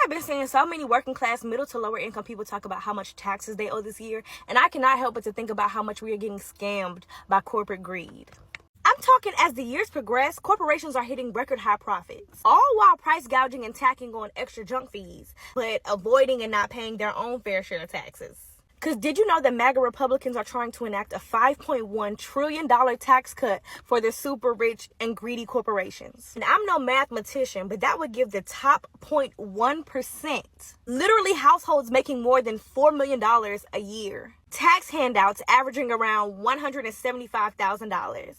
have been seeing so many working class, middle to lower income people talk about how much taxes they owe this year, and I cannot help but to think about how much we are getting scammed by corporate greed. I'm talking as the years progress, corporations are hitting record high profits, all while price gouging and tacking on extra junk fees, but avoiding and not paying their own fair share of taxes. Because did you know that MAGA Republicans are trying to enact a $5.1 trillion tax cut for the super rich and greedy corporations? And I'm no mathematician, but that would give the top 0.1%, literally households making more than $4 million a year, tax handouts averaging around $175,000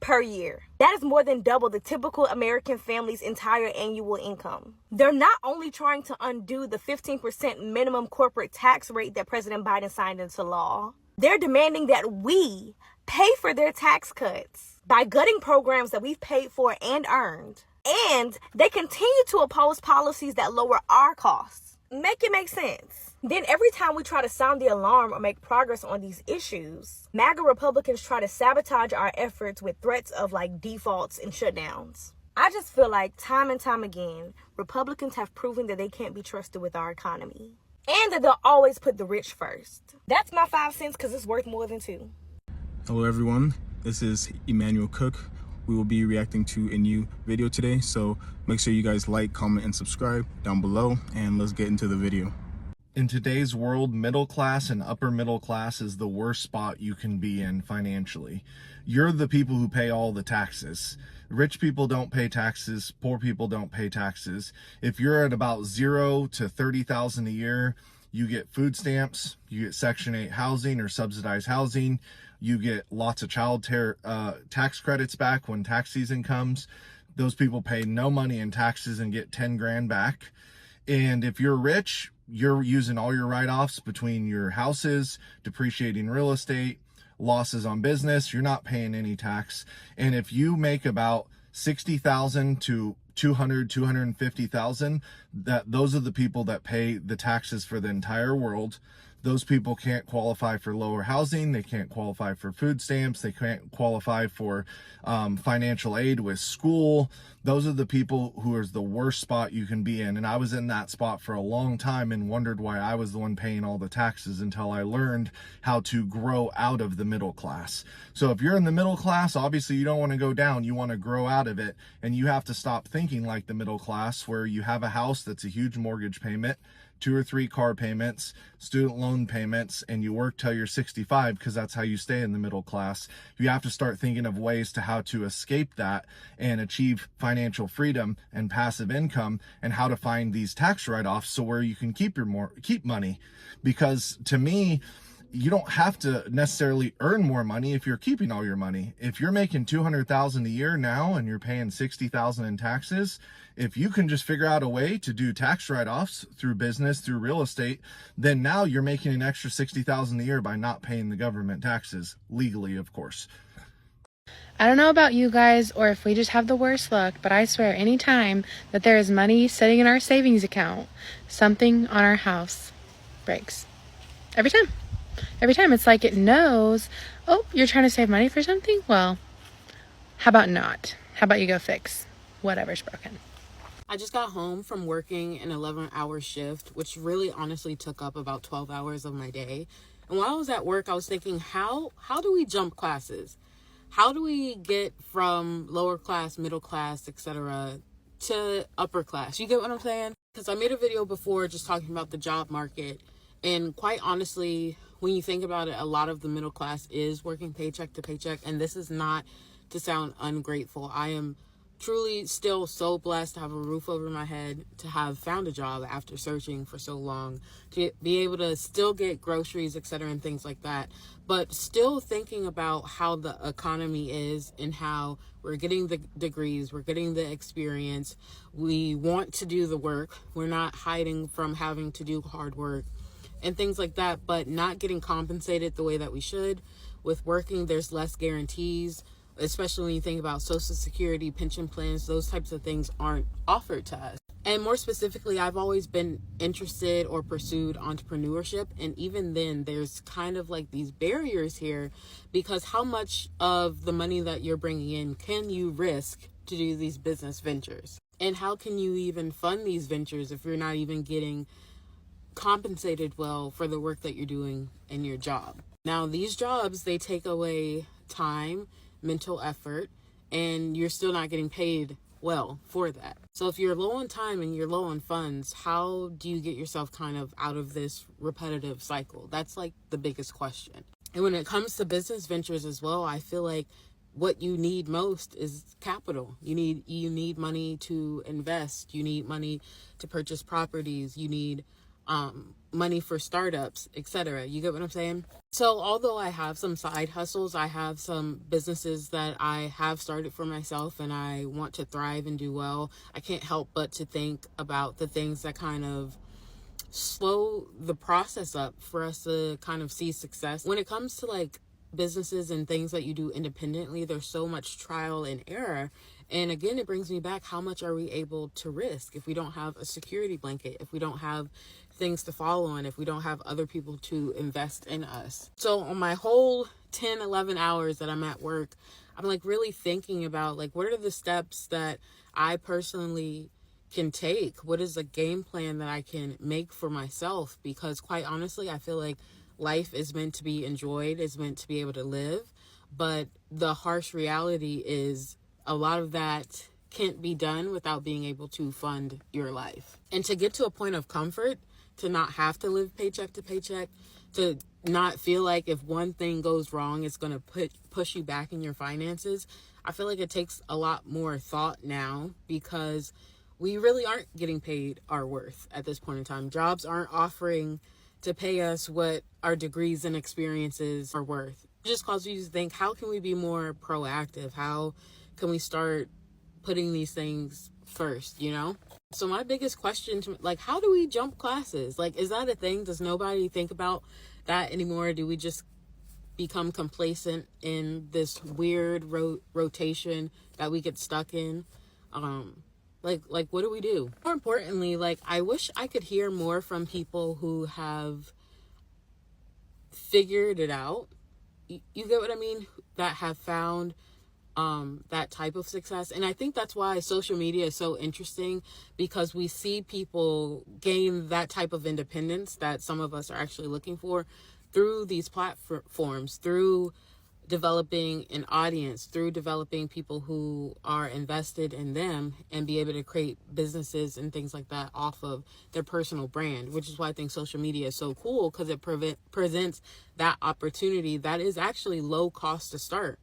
per year. That is more than double the typical American family's entire annual income. They're not only trying to undo the 15% minimum corporate tax rate that President Biden signed into law, they're demanding that we pay for their tax cuts by gutting programs that we've paid for and earned. And they continue to oppose policies that lower our costs. Make it make sense. Then every time we try to sound the alarm or make progress on these issues, MAGA Republicans try to sabotage our efforts with threats of defaults and shutdowns. I just feel like time and time again, Republicans have proven that they can't be trusted with our economy. And that they'll always put the rich first. That's my 5 cents because it's worth more than 2. Hello everyone, this is Emmanuel Cook. We will be reacting to a new video today, so make sure you guys like, comment, and subscribe down below, and let's get into the video. In today's world, middle class and upper middle class is the worst spot you can be in financially. You're the people who pay all the taxes. Rich people don't pay taxes, poor people don't pay taxes. If you're at about 0 to 30,000 a year, you get food stamps, you get Section 8 housing or subsidized housing, you get lots of tax credits back when tax season comes. Those people pay no money in taxes and get 10 grand back. And if you're rich, you're using all your write-offs between your houses, depreciating real estate, losses on business. You're not paying any tax. And if you make about 60,000 to 250,000, those are the people that pay the taxes for the entire world. Those people can't qualify for lower housing. They can't qualify for food stamps. They can't qualify for financial aid with school. Those are the people who is the worst spot you can be in. And I was in that spot for a long time and wondered why I was the one paying all the taxes until I learned how to grow out of the middle class. So if you're in the middle class, obviously you don't want to go down. You want to grow out of it. And you have to stop thinking like the middle class, where you have a house that's a huge mortgage payment, 2 or 3 car payments, student loan payments, and you work till you're 65 because that's how you stay in the middle class. You have to start thinking of ways to how to escape that and achieve financial freedom and passive income, and how to find these tax write-offs so where you can keep money. Because to me, you don't have to necessarily earn more money if you're keeping all your money. If you're making $200,000 a year now and you're paying $60,000 in taxes, if you can just figure out a way to do tax write-offs through business, through real estate, then now you're making an extra $60,000 a year by not paying the government taxes, legally, of course. I don't know about you guys or if we just have the worst luck, but I swear any time that there is money sitting in our savings account, something on our house breaks. Every time. Every time. It's like it knows, oh, you're trying to save money for something? Well, how about not? How about you go fix whatever's broken? I just got home from working an 11-hour shift, which really honestly took up about 12 hours of my day. And while I was at work, I was thinking, how do we jump classes? How do we get from lower class, middle class, etc. to upper class? You get what I'm saying? Because I made a video before just talking about the job market. And quite honestly, when you think about it, a lot of the middle class is working paycheck to paycheck. And this is not to sound ungrateful. I am truly still so blessed to have a roof over my head, to have found a job after searching for so long, to be able to still get groceries, etc. and things like that. But still thinking about how the economy is and how we're getting the degrees, we're getting the experience. We want to do the work. We're not hiding from having to do hard work and things like that, but not getting compensated the way that we should. With working, there's less guarantees, especially when you think about Social Security, pension plans. Those types of things aren't offered to us. And more specifically, I've always been interested or pursued entrepreneurship. And even then, there's kind of like these barriers here, because how much of the money that you're bringing in can you risk to do these business ventures? And how can you even fund these ventures if you're not even getting compensated well for the work that you're doing in your job? Now, these jobs, they take away time, mental effort, and you're still not getting paid well for that. So if you're low on time and you're low on funds, how do you get yourself kind of out of this repetitive cycle? That's like the biggest question. And when it comes to business ventures as well, I feel like what you need most is capital. You need money to invest. You need money to purchase properties. You need money for startups, etc. You get what I'm saying? So although I have some side hustles, I have some businesses that I have started for myself and I want to thrive and do well, I can't help but to think about the things that kind of slow the process up for us to kind of see success. When it comes to like businesses and things that you do independently, there's so much trial and error. And again, it brings me back, how much are we able to risk if we don't have a security blanket, if we don't have things to follow on, if we don't have other people to invest in us? So on my whole 10, 11 hours that I'm at work, I'm like really thinking about like, what are the steps that I personally can take? What is a game plan that I can make for myself? Because quite honestly, I feel like life is meant to be enjoyed, is meant to be able to live. But the harsh reality is a lot of that can't be done without being able to fund your life. And to get to a point of comfort, to not have to live paycheck to paycheck, to not feel like if one thing goes wrong, it's going to push you back in your finances, I feel like it takes a lot more thought now, because we really aren't getting paid our worth at this point in time. Jobs aren't offering to pay us what our degrees and experiences are worth. It just causes you to think, how can we be more proactive? How can we start putting these things first, you know? So my biggest question to, like, how do we jump classes? Like, is that a thing? Does nobody think about that anymore? Do we just become complacent in this weird rotation that we get stuck in? Like what do we do? More importantly, like, I wish I could hear more from people who have figured it out. You get what I mean? That have found that type of success. And I think that's why social media is so interesting, because we see people gain that type of independence that some of us are actually looking for through these platforms, through developing an audience, through developing people who are invested in them and be able to create businesses and things like that off of their personal brand, which is why I think social media is so cool, because it presents that opportunity that is actually low cost to start.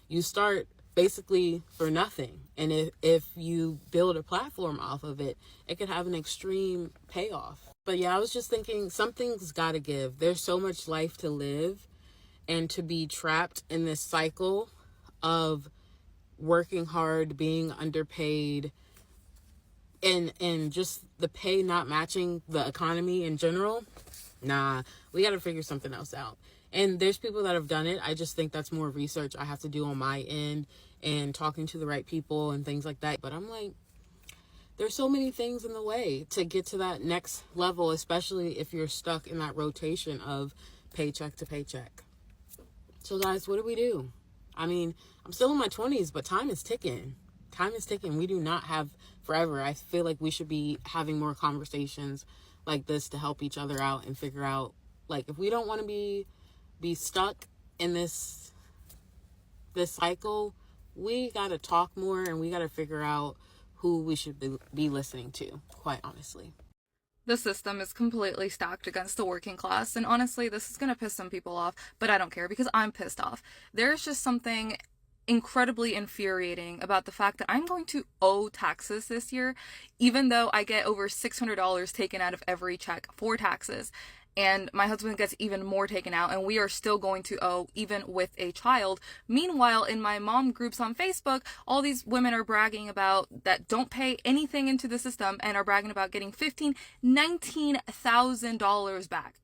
You start basically for nothing. And if you build a platform off of it, it could have an extreme payoff. But yeah, I was just thinking, something's got to give. There's so much life to live, and to be trapped in this cycle of working hard, being underpaid, and just the pay not matching the economy in general, nah, we got to figure something else out. And there's people that have done it. I just think that's more research I have to do on my end and talking to the right people and things like that. But I'm like, there's so many things in the way to get to that next level, especially if you're stuck in that rotation of paycheck to paycheck. So guys, what do we do? I mean, I'm still in my 20s, but time is ticking. Time is ticking. We do not have forever. I feel like we should be having more conversations like this to help each other out and figure out, like, if we don't want to be stuck in this cycle, we got to talk more, and we got to figure out who we should be listening to, quite honestly. The system is completely stacked against the working class, and honestly, this is going to piss some people off, but I don't care because I'm pissed off. There's just something incredibly infuriating about the fact that I'm going to owe taxes this year, even though I get over $600 taken out of every check for taxes. And my husband gets even more taken out, and we are still going to owe even with a child. Meanwhile, in my mom groups on Facebook, all these women are bragging about that don't pay anything into the system and are bragging about getting $15,000, $19,000 back.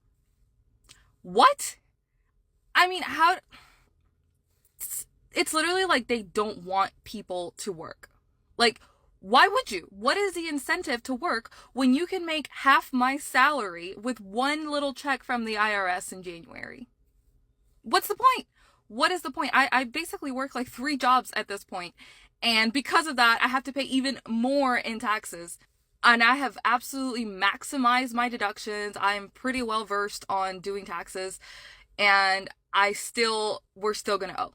What? I mean, how? It's literally like they don't want people to work. Like, why would you? What is the incentive to work when you can make half my salary with one little check from the IRS in January? What's the point? What is the point? I basically work like 3 jobs at this point, And because of that, I have to pay even more in taxes. And I have absolutely maximized my deductions. I'm pretty well versed on doing taxes, and we're still gonna owe.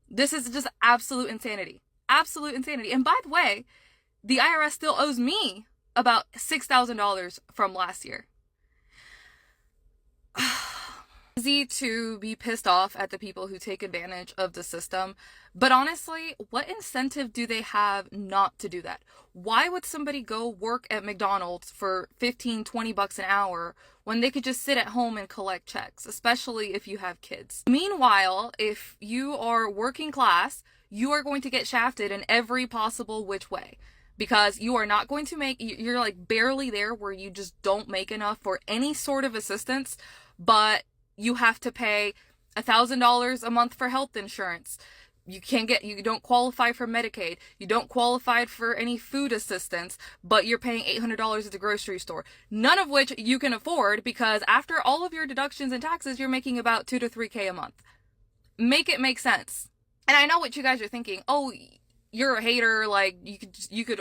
This is just absolute insanity. Absolute insanity. And by the way, the IRS still owes me about $6,000 from last year. Easy to be pissed off at the people who take advantage of the system, but honestly, what incentive do they have not to do that? Why would somebody go work at McDonald's for 15, 20 bucks an hour when they could just sit at home and collect checks, especially if you have kids? Meanwhile, if you are working class, you are going to get shafted in every possible which way, because you are not going to you're like barely there where you just don't make enough for any sort of assistance, but you have to pay $1,000 a month for health insurance. You don't qualify for Medicaid. You don't qualify for any food assistance, but you're paying $800 at the grocery store. None of which you can afford, because after all of your deductions and taxes, you're making about $2,000 to $3,000 a month. Make it make sense. And I know what you guys are thinking. Oh, you're a hater. Like, you could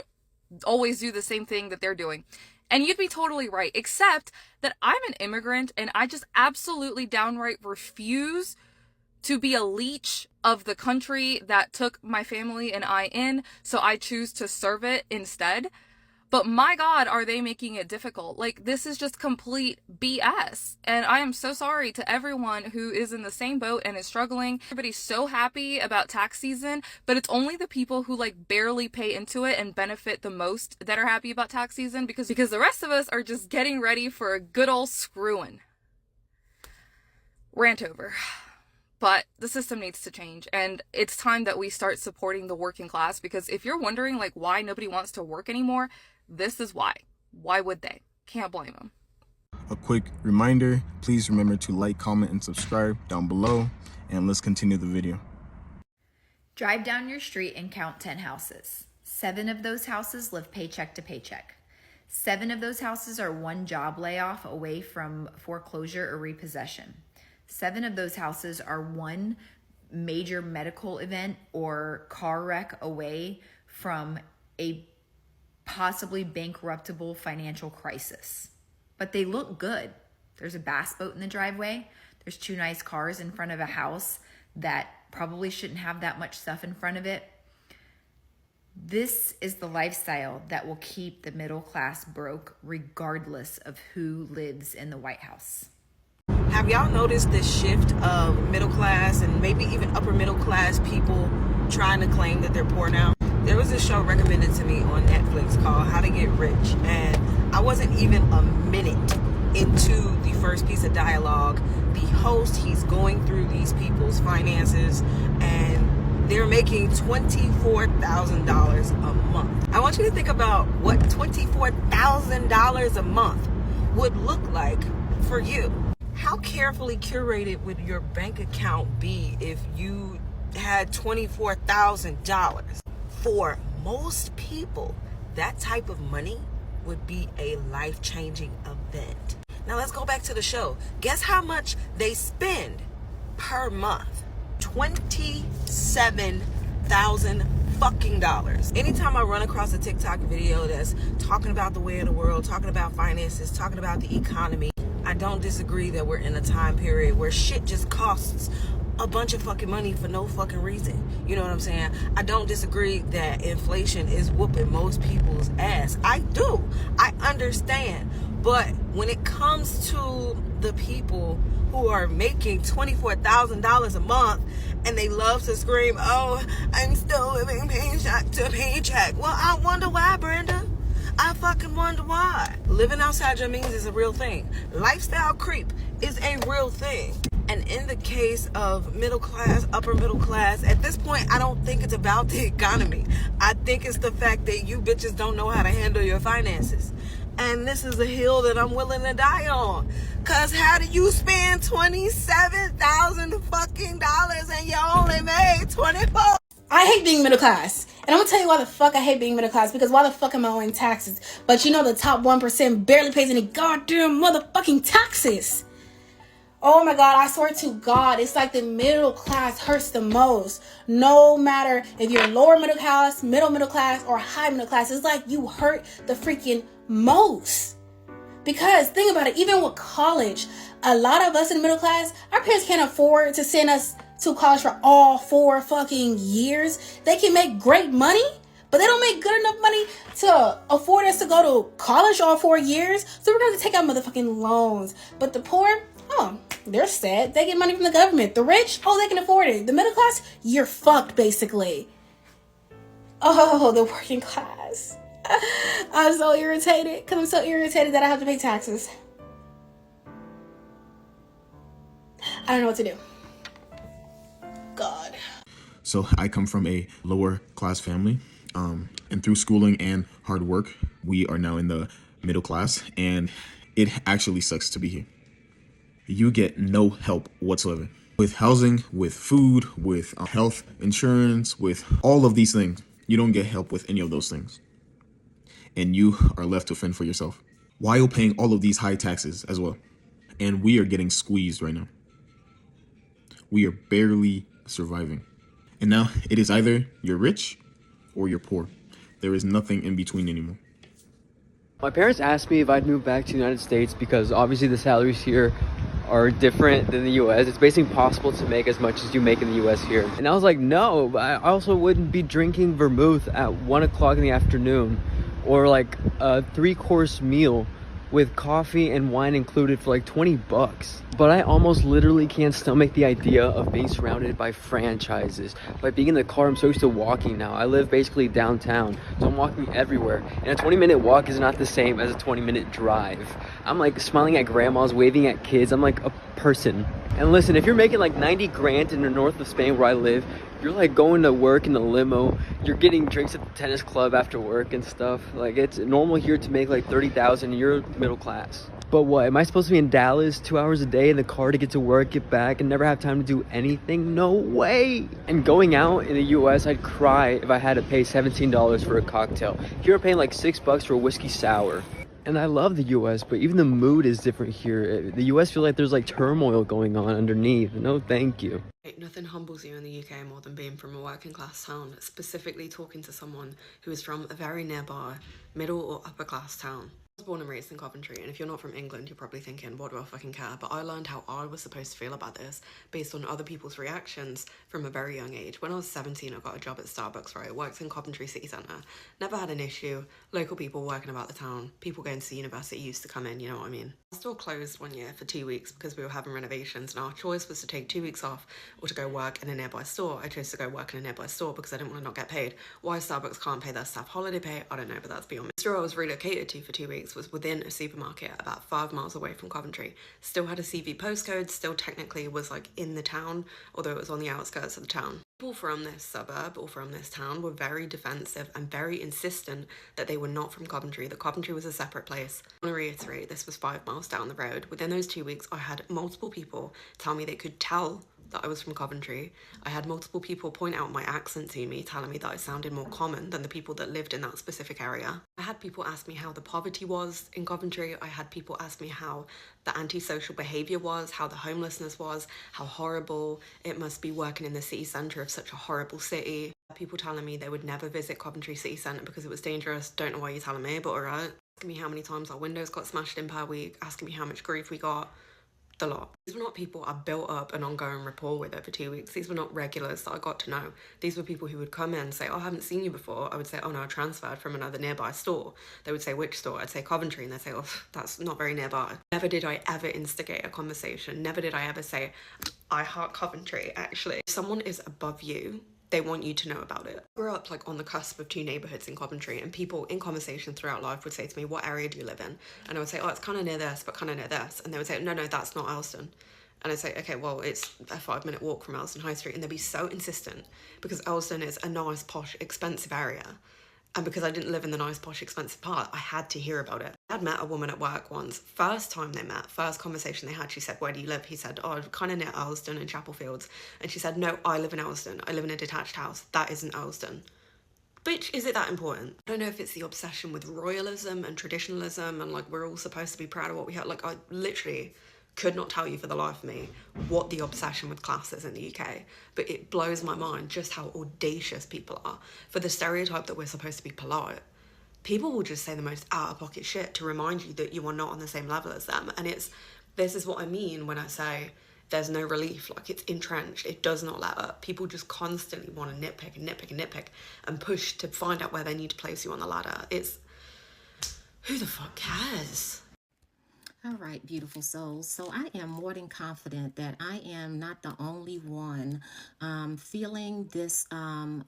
always do the same thing that they're doing. And you'd be totally right, except that I'm an immigrant and I just absolutely downright refuse to be a leech of the country that took my family and I in, so I choose to serve it instead. But my God, are they making it difficult? Like, this is just complete BS. And I am so sorry to everyone who is in the same boat and is struggling. Everybody's so happy about tax season, but it's only the people who like barely pay into it and benefit the most that are happy about tax season, because the rest of us are just getting ready for a good old screwing. Rant over. But the system needs to change, and it's time that we start supporting the working class, because if you're wondering like why nobody wants to work anymore, this is why. Why would they? Can't blame them. A quick reminder, please remember to like, comment, and subscribe down below, and let's continue the video. Drive down your street and count 10 houses. 7 of those houses live paycheck to paycheck. 7 of those houses are one job layoff away from foreclosure or repossession. 7 of those houses are one major medical event or car wreck away from a possibly bankruptable financial crisis. But they look good. There's a bass boat in the driveway. There's 2 nice cars in front of a house that probably shouldn't have that much stuff in front of it. This is the lifestyle that will keep the middle class broke regardless of who lives in the White House. Have y'all noticed this shift of middle class and maybe even upper middle class people trying to claim that they're poor now? There was this show recommended to me on Netflix called How to Get Rich, and I wasn't even a minute into the first piece of dialogue. The host, he's going through these people's finances, and they're making $24,000 a month. I want you to think about what $24,000 a month would look like for you. How carefully curated would your bank account be if you had $24,000? For most people, that type of money would be a life-changing event. Now let's go back to the show. Guess how much they spend per month? $27,000 fucking dollars. Anytime I run across a TikTok video that's talking about the way of the world, talking about finances, talking about the economy, I don't disagree that we're in a time period where shit just costs a bunch of fucking money for no fucking reason. You know what I'm saying? I don't disagree that inflation is whooping most people's ass. I do. I understand. But when it comes to the people who are making $24,000 a month and they love to scream, oh, I'm still living paycheck to paycheck. Well, I wonder why, Brenda. I fucking wonder why. Living outside your means is a real thing. Lifestyle creep is a real thing. And in the case of middle class, upper middle class, at this point, I don't think it's about the economy. I think it's the fact that you bitches don't know how to handle your finances. And this is a hill that I'm willing to die on. Cause how do you spend $27,000 fucking dollars and you only made 24? I hate being middle class. And I'm gonna tell you why the fuck I hate being middle class. Because why the fuck am I owing taxes? But you know the top 1% barely pays any goddamn motherfucking taxes. Oh my God, I swear to God, it's like the middle class hurts the most. No matter if you're lower middle class, middle class, or high middle class, it's like you hurt the freaking most. Because think about it, even with college, a lot of us in the middle class, our parents can't afford to send us to college for all 4 fucking years. They can make great money, but they don't make good enough money to afford us to go to college all 4 years. So we're going to take out motherfucking loans. But the poor, oh, they're sad. They get money from the government. The rich, oh, they can afford it. The middle class, you're fucked, basically. Oh, the working class. I'm so irritated because I'm so irritated that I have to pay taxes. I don't know what to do. God. So I come from a lower class family, and through schooling and hard work, we are now in the middle class, and it actually sucks to be here. You get no help whatsoever with housing, with food, with health insurance, with all of these things. You don't get help with any of those things, and you are left to fend for yourself while paying all of these high taxes as well. And we are getting squeezed right now. We are barely surviving. And now it is either you're rich or you're poor. There is nothing in between anymore. My parents asked me if I'd move back to the United States because obviously the salaries here are different than the US. It's basically impossible to make as much as you make in the US here. And I was like, no, but I also wouldn't be drinking vermouth at 1 o'clock in the afternoon or like a 3-course meal with coffee and wine included for like 20 bucks. But I almost literally can't stomach the idea of being surrounded by franchises. By being in the car, I'm so used to walking now. I live basically downtown, so I'm walking everywhere. And a 20-minute walk is not the same as a 20-minute drive. I'm like smiling at grandmas, waving at kids. I'm like a person. And listen, if you're making like 90 grand in the north of Spain where I live, you're like going to work in a limo, you're getting drinks at the tennis club after work and stuff. Like it's normal here to make like 30,000, you're middle class. But what, am I supposed to be in Dallas 2 hours a day in the car to get to work, get back, and never have time to do anything? No way! And going out in the US, I'd cry if I had to pay $17 for a cocktail. Here I'm paying like $6 for a whiskey sour. And I love the US, but even the mood is different here. The US feels like there's like turmoil going on underneath. No thank you. Nothing humbles you in the UK more than being from a working class town, specifically talking to someone who is from a very nearby middle or upper class town. I was born and raised in Coventry, and if you're not from England, you're probably thinking, what do I fucking care? But I learned how I was supposed to feel about this based on other people's reactions from a very young age. When I was 17, I got a job at Starbucks, right? I worked in Coventry City Centre. Never had an issue. Local people working about the town. People going to university used to come in, you know what I mean? I still closed 1 year for 2 weeks because we were having renovations, and our choice was to take 2 weeks off or to go work in a nearby store. I chose to go work in a nearby store because I didn't want to not get paid. Why Starbucks can't pay their staff holiday pay, I don't know, but that's beyond me. The store I was relocated to for 2 weeks was within a supermarket about 5 miles away from Coventry. Still had a CV postcode, still technically was like in the town, although it was on the outskirts of the town. People from this suburb or from this town were very defensive and very insistent that they were not from Coventry, that Coventry was a separate place. I want to reiterate, this was 5 miles down the road. Within those 2 weeks, I had multiple people tell me they could tell that I was from Coventry. I had multiple people point out my accent to me, telling me that I sounded more common than the people that lived in that specific area. I had people ask me how the poverty was in Coventry. I had people ask me how the antisocial behaviour was, how the homelessness was, how horrible it must be working in the city centre of such a horrible city. People telling me they would never visit Coventry City Centre because it was dangerous. Don't know why you're telling me, but alright. Asking me how many times our windows got smashed in per week, asking me how much grief we got. The lot. These were not people I built up an ongoing rapport with over 2 weeks. These were not regulars that I got to know. These were people who would come in and say, oh, I haven't seen you before. I would say, oh no, I transferred from another nearby store. They would say, which store? I'd say Coventry, and they'd say, oh, that's not very nearby. Never did I ever instigate a conversation. Never did I ever say, I heart Coventry, actually. If someone is above you, they want you to know about it. I grew up like on the cusp of 2 neighbourhoods in Coventry, and people in conversation throughout life would say to me, what area do you live in? And I would say, oh, it's kind of near this, but kind of near this. And they would say, no, that's not Elston. And I'd say, okay, well, it's a 5-minute walk from Elston High Street. And they'd be so insistent because Elston is a nice, posh, expensive area. And because I didn't live in the nice, posh, expensive part, I had to hear about it. I'd met a woman at work once. First time they met, first conversation they had, she said, where do you live? He said, oh, kind of near Elston and Chapel Fields. And she said, no, I live in Elston. I live in a detached house. That isn't Elston. Bitch, is it that important? I don't know if it's the obsession with royalism and traditionalism and like we're all supposed to be proud of what we have. Like I literally Could not tell you for the life of me what the obsession with class is in the UK, but it blows my mind just how audacious people are. For the stereotype that we're supposed to be polite, people will just say the most out-of-pocket shit to remind you that you are not on the same level as them. And this is what I mean when I say there's no relief. Like, it's entrenched, it does not let up. People just constantly want to nitpick and nitpick and nitpick and push to find out where they need to place you on the ladder. It's, who the fuck cares? All right, beautiful souls. So I am more than confident that I am not the only one feeling this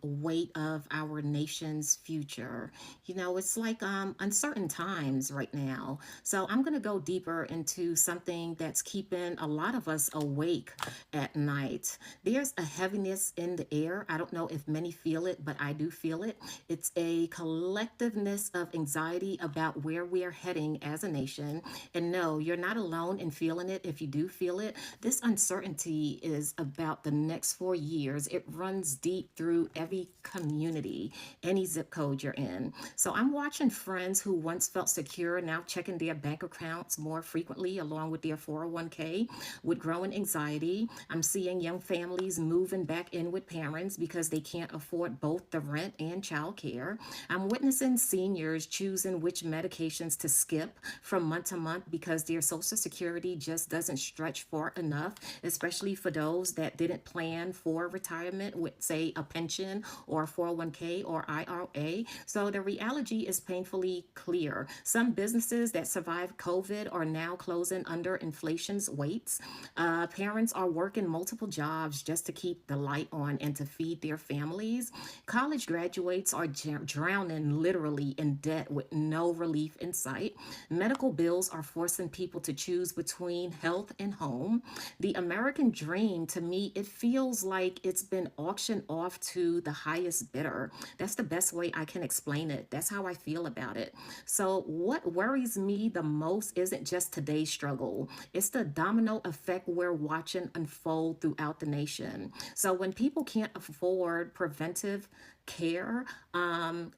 weight of our nation's future. You know, it's like uncertain times right now. So I'm going to go deeper into something that's keeping a lot of us awake at night. There's a heaviness in the air. I don't know if many feel it, but I do feel it. It's a collectiveness of anxiety about where we are heading as a nation. And no, you're not alone in feeling it. If you do feel it, this uncertainty is about the next 4 years. It runs deep through every community, any zip code you're in. So I'm watching friends who once felt secure now checking their bank accounts more frequently along with their 401k with growing anxiety. I'm seeing young families moving back in with parents because they can't afford both the rent and child care. I'm witnessing seniors choosing which medications to skip from month to month because their Social Security just doesn't stretch far enough, especially for those that didn't plan for retirement with, say, a pension or 401k or IRA. So the reality is painfully clear. Some businesses that survived COVID are now closing under inflation's weights. Parents are working multiple jobs just to keep the light on and to feed their families. College graduates are drowning literally in debt with no relief in sight. Medical bills are forcing people to choose between health and home. The American dream, to me, it feels like it's been auctioned off to the highest bidder. That's the best way I can explain it. That's how I feel about it. So what worries me the most isn't just today's struggle. It's the domino effect we're watching unfold throughout the nation. So when people can't afford preventive care,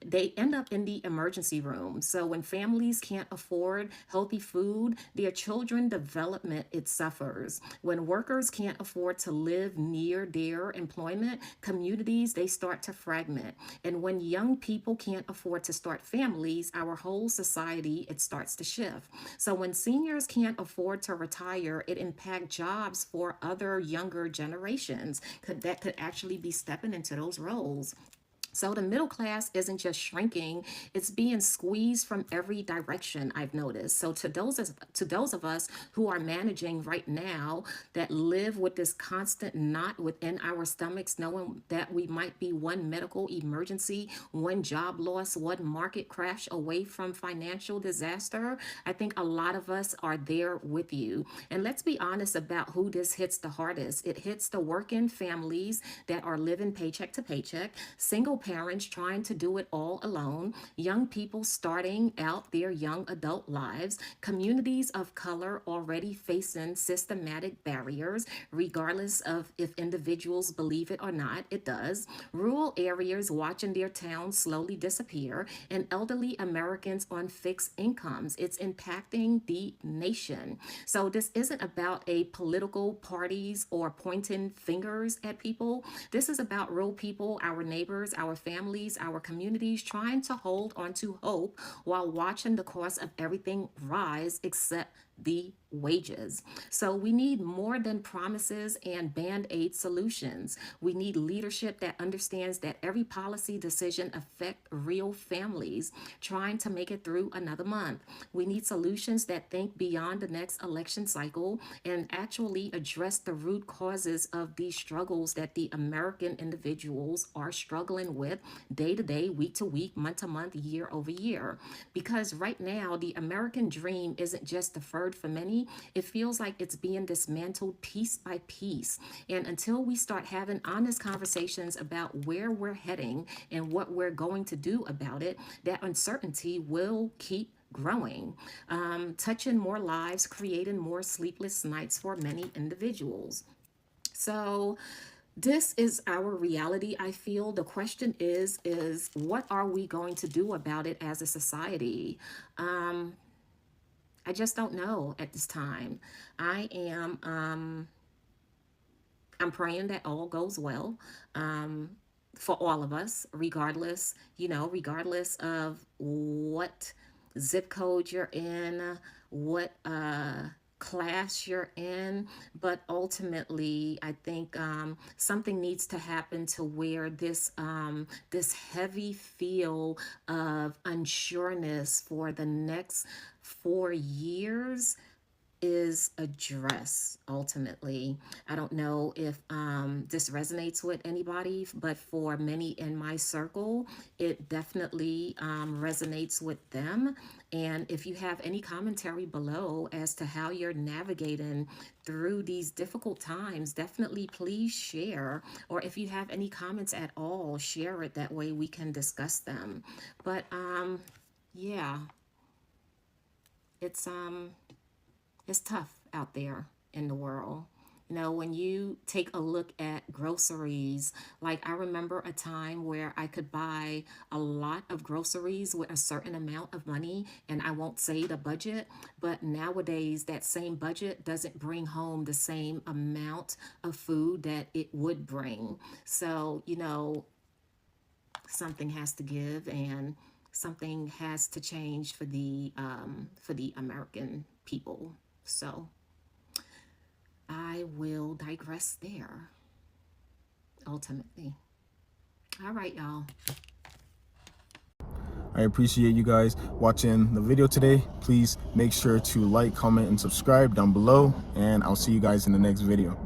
they end up in the emergency room. So when families can't afford healthy food, their children development, it suffers. When workers can't afford to live near their employment, communities, they start to fragment. And when young people can't afford to start families, our whole society, it starts to shift. So when seniors can't afford to retire, it impacts jobs for other younger generations that could actually be stepping into those roles. So the middle class isn't just shrinking, it's being squeezed from every direction, I've noticed. So to those of us who are managing right now, that live with this constant knot within our stomachs, knowing that we might be one medical emergency, one job loss, one market crash away from financial disaster, I think a lot of us are there with you. And let's be honest about who this hits the hardest. It hits the working families that are living paycheck to paycheck, single parents trying to do it all alone, young people starting out their young adult lives, communities of color already facing systematic barriers, regardless of if individuals believe it or not, it does, rural areas watching their towns slowly disappear, and elderly Americans on fixed incomes. It's impacting the nation. So this isn't about a political parties or pointing fingers at people. This is about real people, our neighbors, our families, our communities, trying to hold on to hope while watching the cost of everything rise except the wages. So we need more than promises and band-aid solutions. We need leadership that understands that every policy decision affects real families trying to make it through another month. We need solutions that think beyond the next election cycle and actually address the root causes of these struggles that the American individuals are struggling with day to day, week to week, month to month, year over year. Because right now, the American dream isn't just deferred for many, it feels like it's being dismantled piece by piece. And until we start having honest conversations about where we're heading and what we're going to do about it, that uncertainty will keep growing, touching more lives, creating more sleepless nights for many individuals. So this is our reality. I feel the question is what are we going to do about it as a society? I just don't know at this time. I am I'm praying that all goes well for all of us, regardless, regardless of what zip code you're in, what class you're in. But ultimately, I think something needs to happen to where this heavy feel of unsureness for the next 4 years is addressed ultimately. I don't know if this resonates with anybody, but for many in my circle, it definitely resonates with them. And if you have any commentary below as to how you're navigating through these difficult times, definitely please share. Or if you have any comments at all, share it. That way we can discuss them. But yeah, it's tough out there in the world. When you take a look at groceries, like I remember a time where I could buy a lot of groceries with a certain amount of money, and I won't say the budget, but nowadays that same budget doesn't bring home the same amount of food that it would bring. So, something has to give, and something has to change for the American people. So I will digress there ultimately. All right, y'all. I appreciate you guys watching the video today. Please make sure to like, comment, and subscribe down below, and I'll see you guys in the next video.